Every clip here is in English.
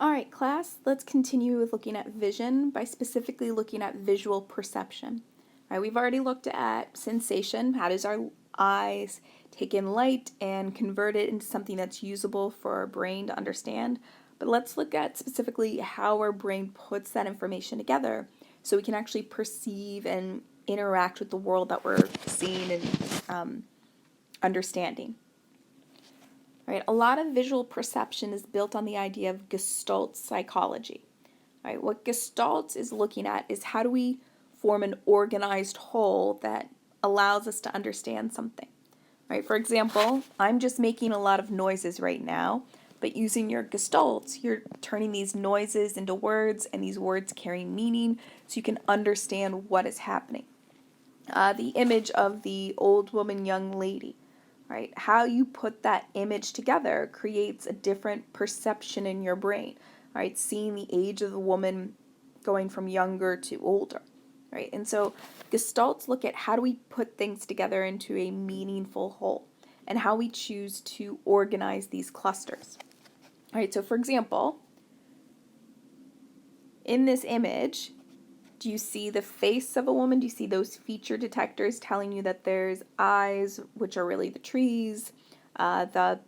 All right, class, let's continue with looking at vision by specifically looking at visual perception. All right, we've already looked at sensation. How does our eyes take in light and convert it into something that's usable for our brain to understand? But let's look at specifically how our brain puts that information together so we can actually perceive and interact with the world that we're seeing and understanding. Right? A lot of visual perception is built on the idea of Gestalt psychology. Right? What Gestalt is looking at is how do we form an organized whole that allows us to understand something. Right? For example, I'm just making a lot of noises right now, but using your Gestalt, you're turning these noises into words, and these words carry meaning so you can understand what is happening. The image of the old woman, young lady. Right? How you put that image together creates a different perception in your brain, right? Seeing the age of the woman going from younger to older, right? And so Gestalts look at how do we put things together into a meaningful whole and how we choose to organize these clusters. All right, so for example, in this image, do you see the face of a woman? Do you see those feature detectors telling you that there's eyes, which are really the trees, the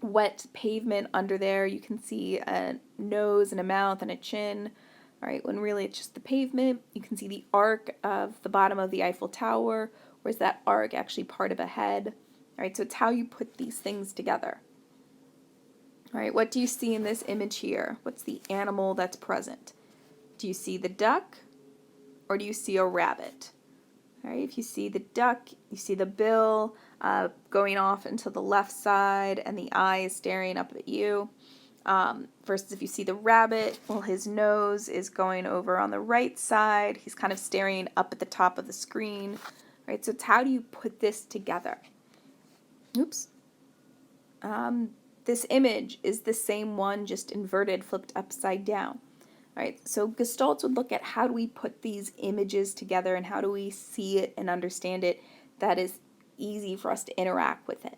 wet pavement under there? You can see a nose and a mouth and a chin, all right, when really it's just the pavement. You can see the arc of the bottom of the Eiffel Tower, or is that arc actually part of a head? All right, so it's how you put these things together. All right, what do you see in this image here? What's the animal that's present? Do you see the duck? Or do you see a rabbit? All right, if you see the duck, you see the bill going off into the left side and the eye is staring up at you. Versus if you see the rabbit, well, his nose is going over on the right side. He's kind of staring up at the top of the screen. All right, so it's how do you put this together? Oops. This image is the same one, just inverted, flipped upside down. Right, so Gestalts would look at how do we put these images together and how do we see it and understand it that is easy for us to interact with it.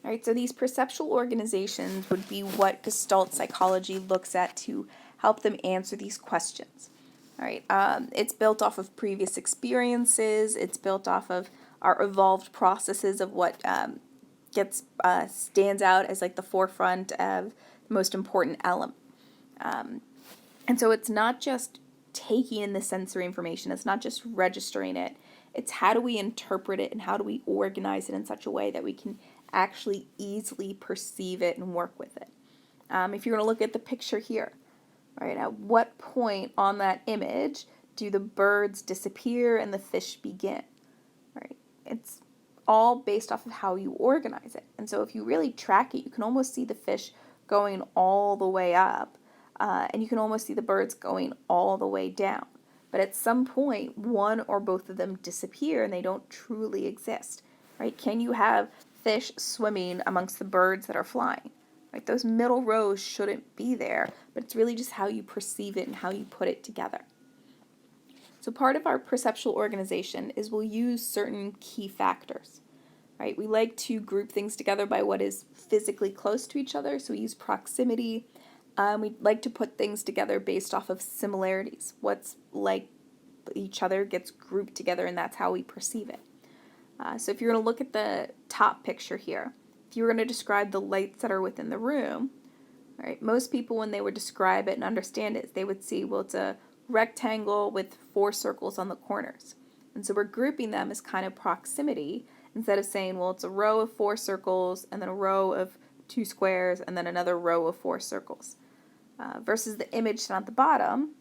All right, so these perceptual organizations would be what Gestalt psychology looks at to help them answer these questions. All right, it's built off of previous experiences. It's built off of our evolved processes of what stands out as like the forefront of the most important element. And so it's not just taking in the sensory information, it's not just registering it, it's how do we interpret it and how do we organize it in such a way that we can actually easily perceive it and work with it. If you're going to look at the picture here, right, at what point on that image do the birds disappear and the fish begin? Right? It's all based off of how you organize it. And so if you really track it, you can almost see the fish going all the way up. And you can almost see the birds going all the way down. But at some point, one or both of them disappear and they don't truly exist. Right? Can you have fish swimming amongst the birds that are flying? Right? Those middle rows shouldn't be there, but it's really just how you perceive it and how you put it together. So part of our perceptual organization is we'll use certain key factors. Right? We like to group things together by what is physically close to each other, so we use proximity. We like to put things together based off of similarities. What's like each other gets grouped together, and that's how we perceive it. So if you're going to look at the top picture here, if you were going to describe the lights that are within the room, right, most people when they would describe it and understand it, they would see, well, it's a rectangle with 4 circles on the corners. And so we're grouping them as kind of proximity instead of saying, well, it's a row of 4 circles and then a row of 2 squares and then another row of 4 circles. Versus the image down at the bottom,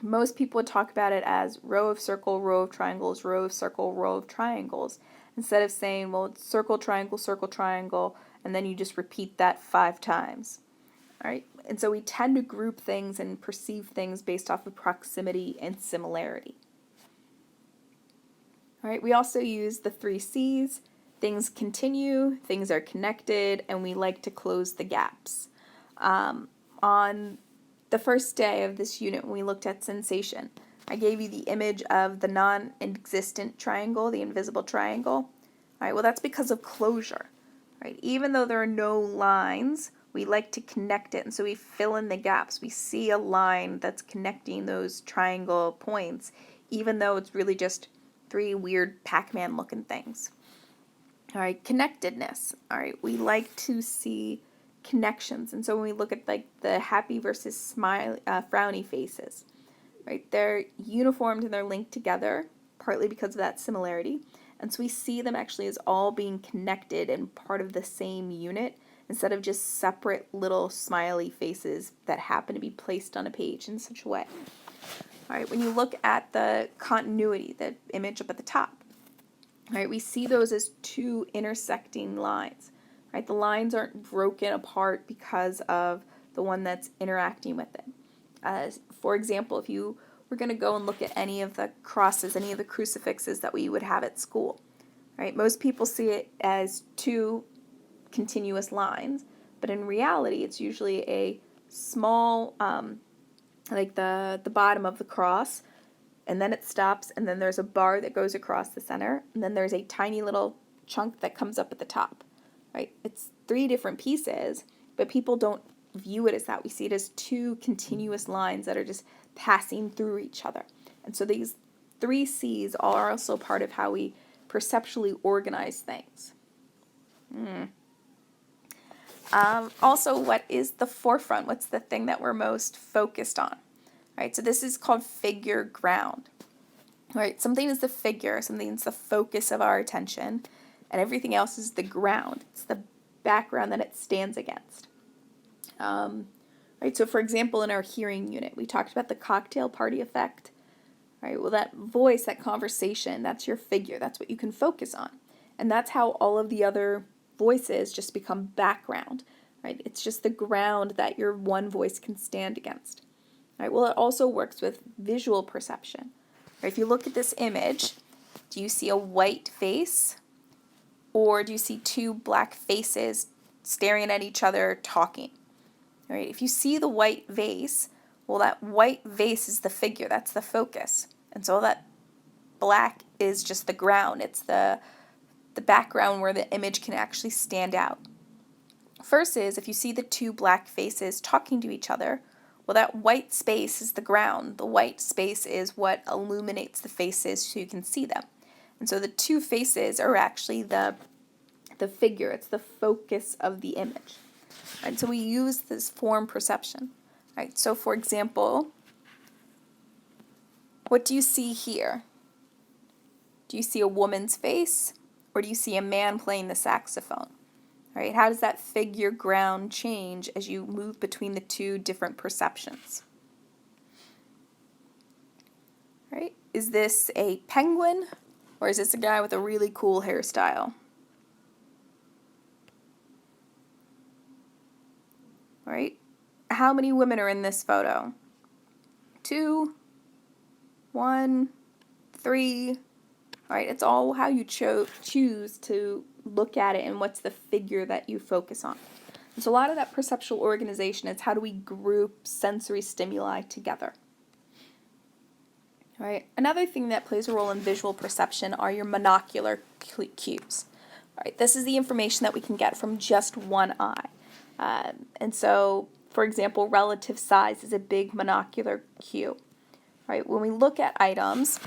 most people would talk about it as row of circle, row of triangles, row of circle, row of triangles, instead of saying, well, it's circle, triangle, and then you just repeat that 5 times. All right, and so we tend to group things and perceive things based off of proximity and similarity. All right, we also use the 3 C's. Things continue, things are connected, and we like to close the gaps. On the first day of this unit, when we looked at sensation, I gave you the image of the non-existent triangle, the invisible triangle. All right, well, that's because of closure. Right? Even though there are no lines, we like to connect it, and so we fill in the gaps. We see a line that's connecting those triangle points, even though it's really just three weird Pac-Man looking things. All right, connectedness. All right, we like to see connections, and so when we look at like the happy versus smiley, frowny faces, right, they're uniformed and they're linked together, partly because of that similarity, and so we see them actually as all being connected and part of the same unit, instead of just separate little smiley faces that happen to be placed on a page in such a way. All right, when you look at the continuity, the image up at the top, all right, we see those as two intersecting lines. Right, the lines aren't broken apart because of the one that's interacting with it. For example, if you were going to go and look at any of the crosses, any of the crucifixes that we would have at school, right, most people see it as two continuous lines, but in reality, it's usually a small, like the bottom of the cross, and then it stops, and then there's a bar that goes across the center, and then there's a tiny little chunk that comes up at the top, right? It's three different pieces, but people don't view it as that. We see it as two continuous lines that are just passing through each other. And so these three C's are also part of how we perceptually organize things. Also, what is the forefront? What's the thing that we're most focused on? Right, so this is called figure ground. Right, something is the figure, something is the focus of our attention, and everything else is the ground. It's the background that it stands against. Right, so for example, in our hearing unit, we talked about the cocktail party effect. Right, well, that voice, that conversation, that's your figure. That's what you can focus on. And that's how all of the other voices just become background. Right, it's just the ground that your one voice can stand against. Right, well, it also works with visual perception. Right, if you look at this image, do you see a white face, or do you see two black faces staring at each other talking? Right, if you see the white vase, well, that white vase is the figure, that's the focus. And so that black is just the ground. It's the background where the image can actually stand out. First is, if you see the two black faces talking to each other, well, that white space is the ground. The white space is what illuminates the faces so you can see them. And so the two faces are actually the figure. It's the focus of the image. And so we use this form perception. Right? So for example, what do you see here? Do you see a woman's face, or do you see a man playing the saxophone? Right? How does that figure ground change as you move between the two different perceptions? Right? Is this a penguin, or is this a guy with a really cool hairstyle? Right? How many women are in this photo? 2, 1, 3. All right, it's all how you choose to look at it and what's the figure that you focus on. And so a lot of that perceptual organization is how do we group sensory stimuli together. All right, another thing that plays a role in visual perception are your monocular cues. All right, this is the information that we can get from just one eye. And so, for example, relative size is a big monocular cue. Right, when we look at items,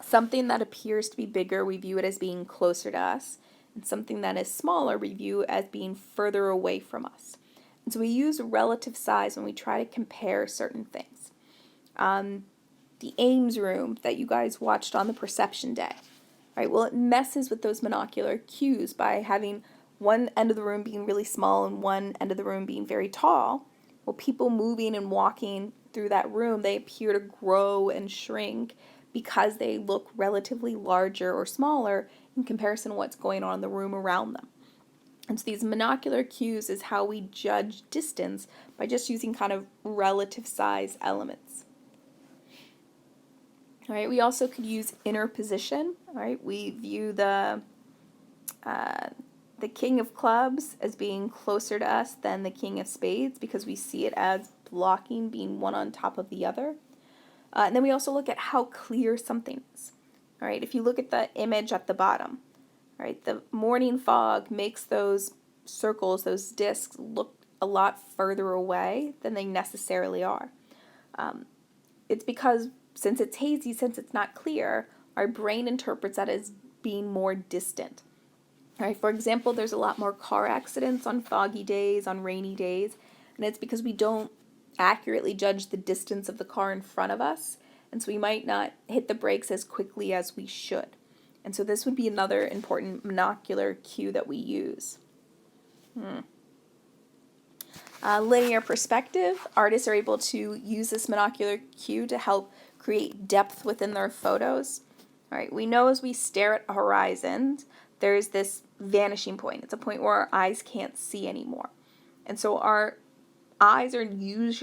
something that appears to be bigger, we view it as being closer to us, and something that is smaller, we view as being further away from us. And so we use relative size when we try to compare certain things. The Ames room that you guys watched on the perception day, right? Well, it messes with those monocular cues by having one end of the room being really small and one end of the room being very tall. Well, people moving and walking through that room, they appear to grow and shrink because they look relatively larger or smaller in comparison to what's going on in the room around them. And so these monocular cues is how we judge distance by just using kind of relative size elements. All right, we also could use inner position. All right, we view the king of clubs as being closer to us than the king of spades because we see it as blocking, being one on top of the other. And then we also look at how clear something is. All right, if you look at the image at the bottom, right, the morning fog makes those circles, those discs, look a lot further away than they necessarily are. It's because since it's hazy, since it's not clear, our brain interprets that as being more distant. All right, for example, there's a lot more car accidents on foggy days, on rainy days, and it's because we don't accurately judge the distance of the car in front of us, and so we might not hit the brakes as quickly as we should. And so this would be another important monocular cue that we use. Linear perspective. Artists are able to use this monocular cue to help create depth within their photos. All right, we know as we stare at horizons, there's this vanishing point. It's a point where our eyes can't see anymore. And so our eyes are used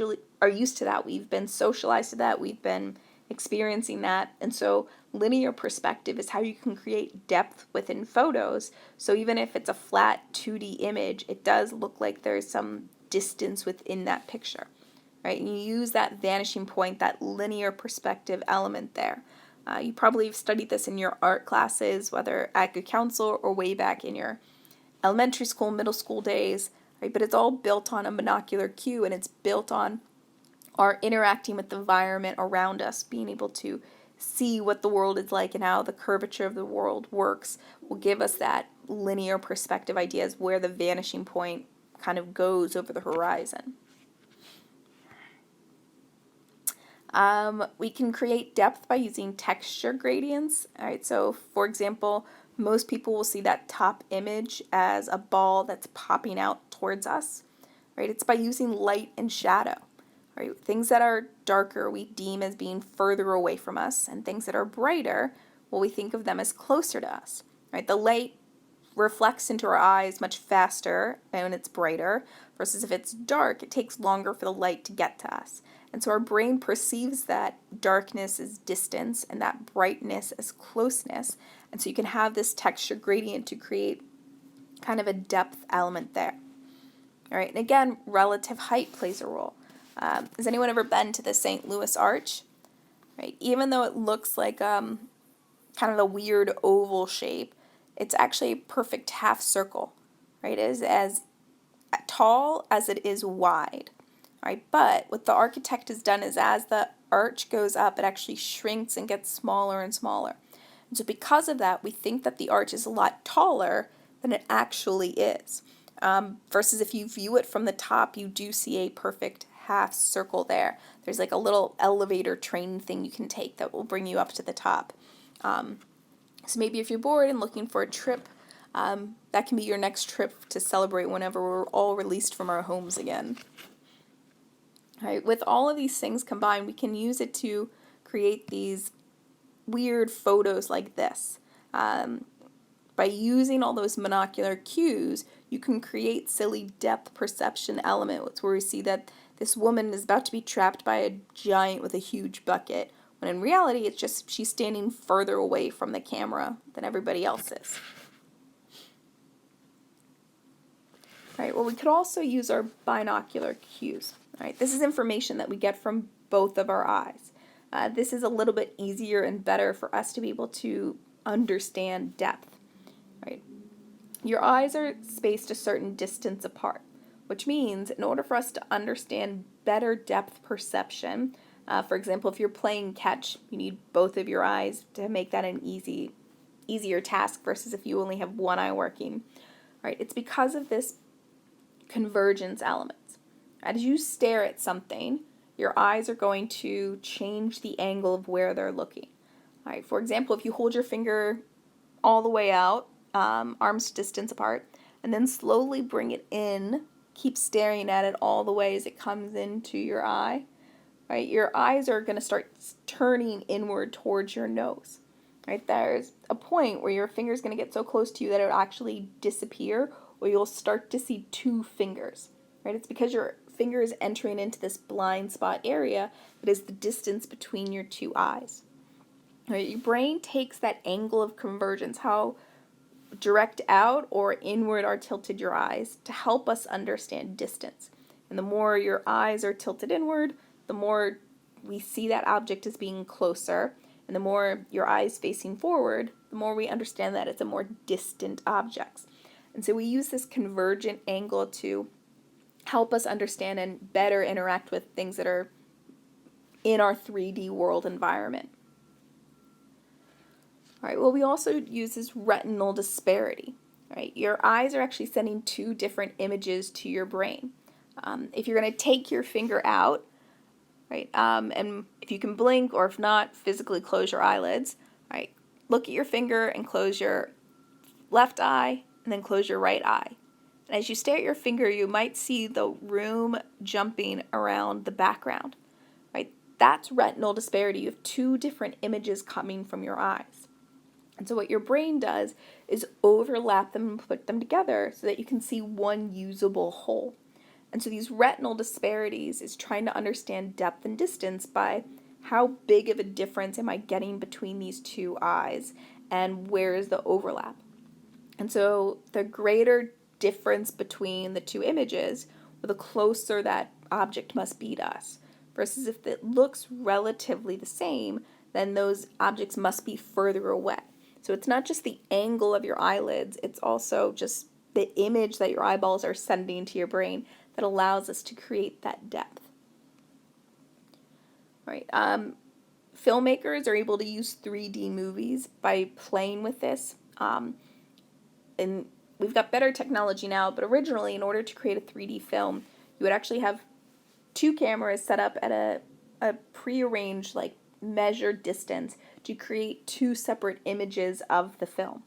to that. We've been socialized to that. We've been experiencing that. And so linear perspective is how you can create depth within photos. So even if it's a flat 2D image, it does look like there's some distance within that picture, right? And you use that vanishing point, that linear perspective element there. You probably have studied this in your art classes, whether at Good Counsel or way back in your elementary school, middle school days, right? But it's all built on a monocular cue, and it's built on our interacting with the environment around us, being able to see what the world is like and how the curvature of the world works will give us that linear perspective ideas where the vanishing point kind of goes over the horizon. We can create depth by using texture gradients. All right, so for example, most people will see that top image as a ball that's popping out towards us. Right, it's by using light and shadow. Right, things that are darker we deem as being further away from us, and things that are brighter, well, we think of them as closer to us. Right, the light reflects into our eyes much faster when it's brighter, versus if it's dark, it takes longer for the light to get to us. And so our brain perceives that darkness as distance and that brightness as closeness. And so you can have this texture gradient to create kind of a depth element there. All right, and again, relative height plays a role. Has anyone ever been to the St. Louis Arch? Right, even though it looks like kind of a weird oval shape, it's actually a perfect half circle. Right, it is as tall as it is wide. Right, but what the architect has done is as the arch goes up, it actually shrinks and gets smaller and smaller. And so because of that, we think that the arch is a lot taller than it actually is. Versus if you view it from the top, you do see a perfect half circle there. There's like a little elevator train thing you can take that will bring you up to the top. So maybe if you're bored and looking for a trip, that can be your next trip to celebrate whenever we're all released from our homes again. All right, with all of these things combined, we can use it to create these weird photos like this. By using all those monocular cues, you can create silly depth perception elements where we see that this woman is about to be trapped by a giant with a huge bucket, when in reality it's just she's standing further away from the camera than everybody else is. All right, well, we could also use our binocular cues. All right, this is information that we get from both of our eyes. This is a little bit easier and better for us to be able to understand depth. Right? Your eyes are spaced a certain distance apart, which means in order for us to understand better depth perception, for example, if you're playing catch, you need both of your eyes to make that an easier task versus if you only have one eye working. Right? It's because of this convergence element. As you stare at something, your eyes are going to change the angle of where they're looking. All right, for example, if you hold your finger all the way out, arm's distance apart, and then slowly bring it in, keep staring at it all the way as it comes into your eye, right? Your eyes are going to start turning inward towards your nose. Right? There's a point where your finger is going to get so close to you that it will actually disappear, or you'll start to see two fingers. Right? It's because your finger is entering into this blind spot area that is the distance between your two eyes. Right? Your brain takes that angle of convergence, how direct out or inward are tilted your eyes, to help us understand distance. And the more your eyes are tilted inward, the more we see that object as being closer, and the more your eyes facing forward, the more we understand that it's a more distant object. And so we use this convergent angle to help us understand and better interact with things that are in our 3D world environment. All right, what we also use is retinal disparity. Right, your eyes are actually sending two different images to your brain. If you're going to take your finger out, right, and if you can blink, or if not, physically close your eyelids, right, look at your finger and close your left eye, and then close your right eye. And as you stare at your finger, you might see the room jumping around the background, right? That's retinal disparity. You have two different images coming from your eyes. And so what your brain does is overlap them and put them together so that you can see one usable whole. And so these retinal disparities is trying to understand depth and distance by how big of a difference am I getting between these two eyes and where is the overlap. And so the greater difference between the two images, the closer that object must be to us. Versus if it looks relatively the same, then those objects must be further away. So it's not just the angle of your eyelids, it's also just the image that your eyeballs are sending to your brain that allows us to create that depth. Right. Filmmakers are able to use 3D movies by playing with this. And we've got better technology now, but originally, in order to create a 3D film, you would actually have two cameras set up at a prearranged, like, measured distance to create two separate images of the film.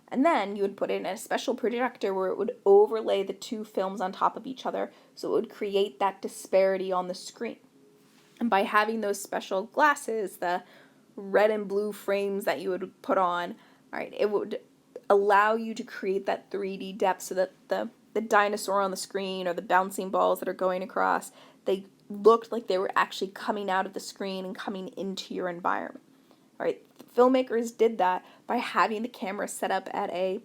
And then you would put it in a special projector where it would overlay the two films on top of each other, so it would create that disparity on the screen. And by having those special glasses, the red and blue frames that you would put on, all right, it would allow you to create that 3D depth so that the dinosaur on the screen or the bouncing balls that are going across, they looked like they were actually coming out of the screen and coming into your environment. All right, filmmakers did that by having the camera set up at a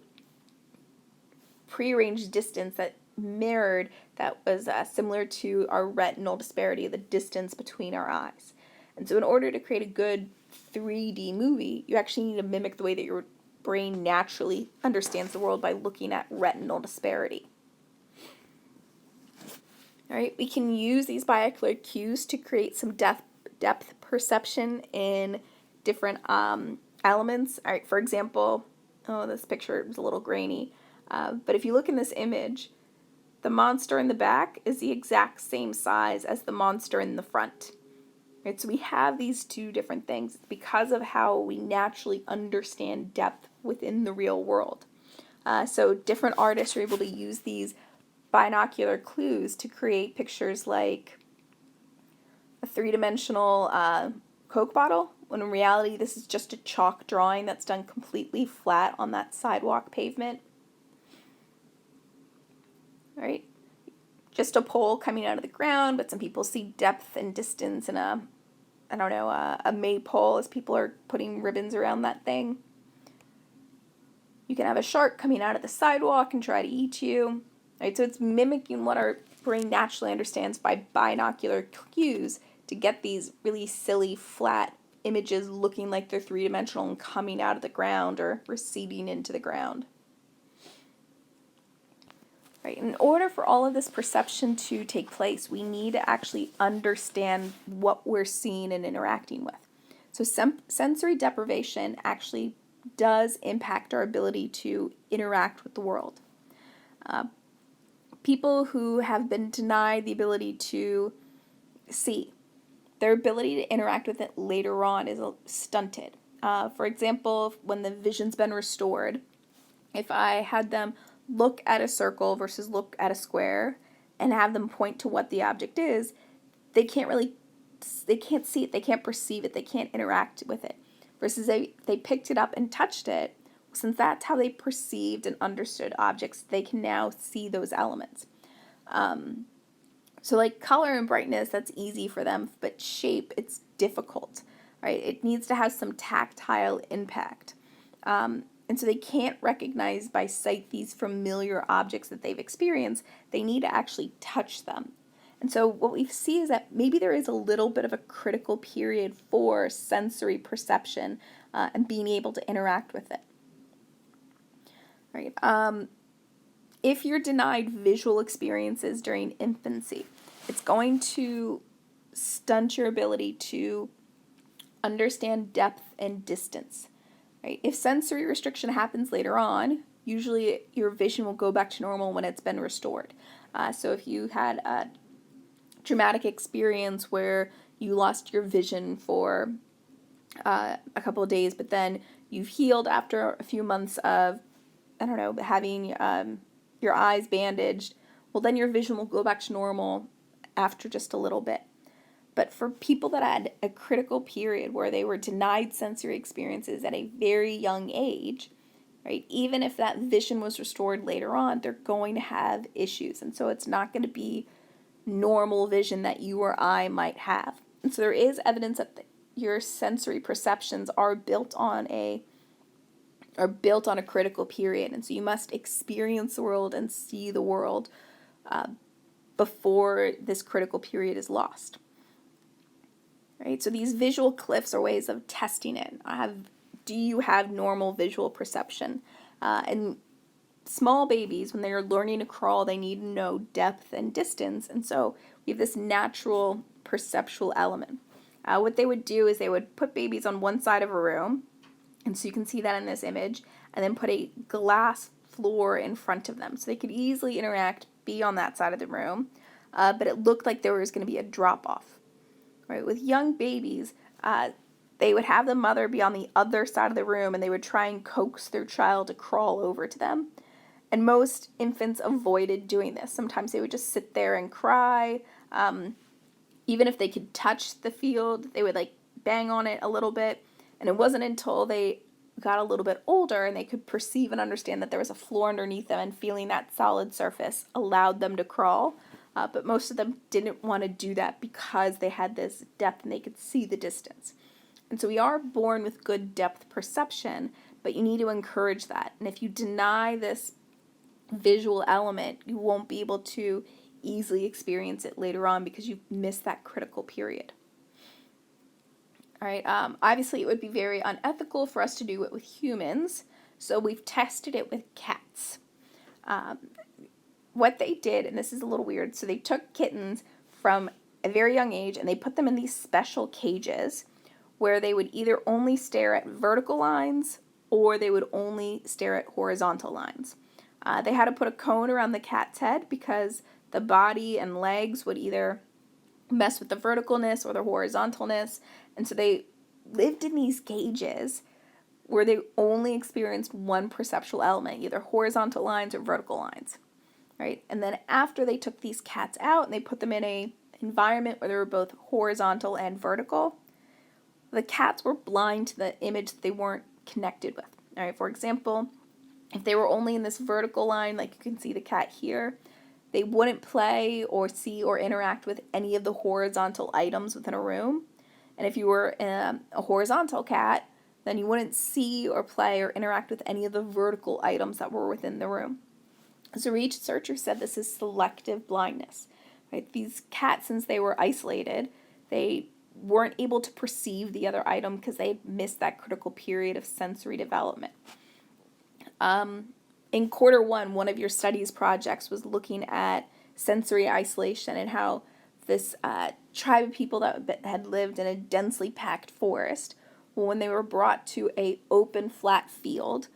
prearranged distance that mirrored, that was similar to our retinal disparity, the distance between our eyes. And so in order to create a good 3D movie, you actually need to mimic the way that your brain naturally understands the world by looking at retinal disparity. All right, we can use these biocular cues to create some depth perception in different elements. All right, for example, this picture is a little grainy, but if you look in this image, the monster in the back is the exact same size as the monster in the front. Right, so we have these two different things because of how we naturally understand depth within the real world. So different artists are able to use these binocular clues to create pictures like a three-dimensional Coke bottle, when in reality this is just a chalk drawing that's done completely flat on that sidewalk pavement. All right, just a pole coming out of the ground, but some people see depth and distance in a maypole as people are putting ribbons around that thing. You can have a shark coming out of the sidewalk and try to eat you. Right, so it's mimicking what our brain naturally understands by binocular cues to get these really silly, flat images looking like they're three-dimensional and coming out of the ground or receding into the ground. Right, in order for all of this perception to take place, we need to actually understand what we're seeing and interacting with. So sensory deprivation actually does impact our ability to interact with the world. People who have been denied the ability to see, their ability to interact with it later on is stunted. For example, when the vision's been restored, if I had them look at a circle versus look at a square and have them point to what the object is, they can't see it, they can't perceive it, they can't interact with it. Versus they picked it up and touched it, since that's how they perceived and understood objects, they can now see those elements. So like color and brightness, that's easy for them, but shape, it's difficult, right? It needs to have some tactile impact. And so they can't recognize by sight these familiar objects that they've experienced. They need to actually touch them. And so what we see is that maybe there is a little bit of a critical period for sensory perception and being able to interact with it. Right. if you're denied visual experiences during infancy, it's going to stunt your ability to understand depth and distance, right? If sensory restriction happens later on, usually your vision will go back to normal when it's been restored. So if you had a traumatic experience where you lost your vision for a couple of days, but then you've healed after a few months of, I don't know, having your eyes bandaged, well, then your vision will go back to normal after just a little bit. But for people that had a critical period where they were denied sensory experiences at a very young age, right, even if that vision was restored later on, they're going to have issues. And so it's not going to be normal vision that you or I might have. And so there is evidence that your sensory perceptions are built on a critical period. And so you must experience the world and see the world before this critical period is lost. Right? So these visual cliffs are ways of testing it. Do you have normal visual perception? And small babies, when they're learning to crawl, they need to know depth and distance. And so we have this natural perceptual element. What they would do is they would put babies on one side of a room, and so you can see that in this image, and then put a glass floor in front of them. So they could easily interact, be on that side of the room, but it looked like there was going to be a drop-off. Right? With young babies, they would have the mother be on the other side of the room, and they would try and coax their child to crawl over to them. And most infants avoided doing this. Sometimes they would just sit there and cry. Even if they could touch the field, they would like bang on it a little bit. And it wasn't until they got a little bit older and they could perceive and understand that there was a floor underneath them, and feeling that solid surface allowed them to crawl. But most of them didn't want to do that because they had this depth and they could see the distance. And so we are born with good depth perception, but you need to encourage that. And if you deny this visual element, you won't be able to easily experience it later on because you've missed that critical period. All right. Obviously, it would be very unethical for us to do it with humans, so we've tested it with cats. What they did, and this is a little weird, so they took kittens from a very young age and they put them in these special cages where they would either only stare at vertical lines or they would only stare at horizontal lines. They had to put a cone around the cat's head because the body and legs would either mess with the verticalness or the horizontalness, and so they lived in these cages where they only experienced one perceptual element, either horizontal lines or vertical lines. Right? And then after they took these cats out and they put them in an environment where they were both horizontal and vertical, the cats were blind to the image that they weren't connected with. All right, for example, if they were only in this vertical line, like you can see the cat here, they wouldn't play or see or interact with any of the horizontal items within a room. And if you were a horizontal cat, then you wouldn't see or play or interact with any of the vertical items that were within the room. So researchers said this is selective blindness. Right? These cats, since they were isolated, they weren't able to perceive the other item because they missed that critical period of sensory development. In quarter one of your studies projects was looking at sensory isolation and how this tribe of people that had lived in a densely packed forest, when they were brought to a open, flat field,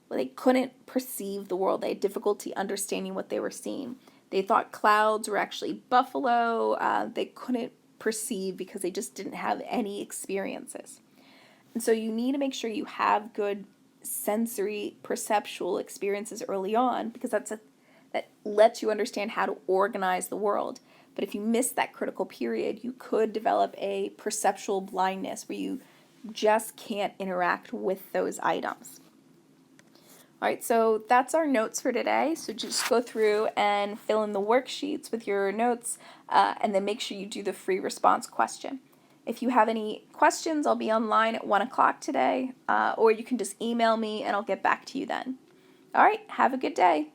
well, they couldn't perceive the world. They had difficulty understanding what they were seeing. They thought clouds were actually buffalo. They couldn't perceive because they just didn't have any experiences. And so you need to make sure you have good sensory perceptual experiences early on, because that lets you understand how to organize the world. But if you miss that critical period, you could develop a perceptual blindness where you just can't interact with those items. All right, so that's our notes for today. So just go through and fill in the worksheets with your notes, and then make sure you do the free response question. If you have any questions, I'll be online at 1 o'clock today, or you can just email me and I'll get back to you then. All right, have a good day.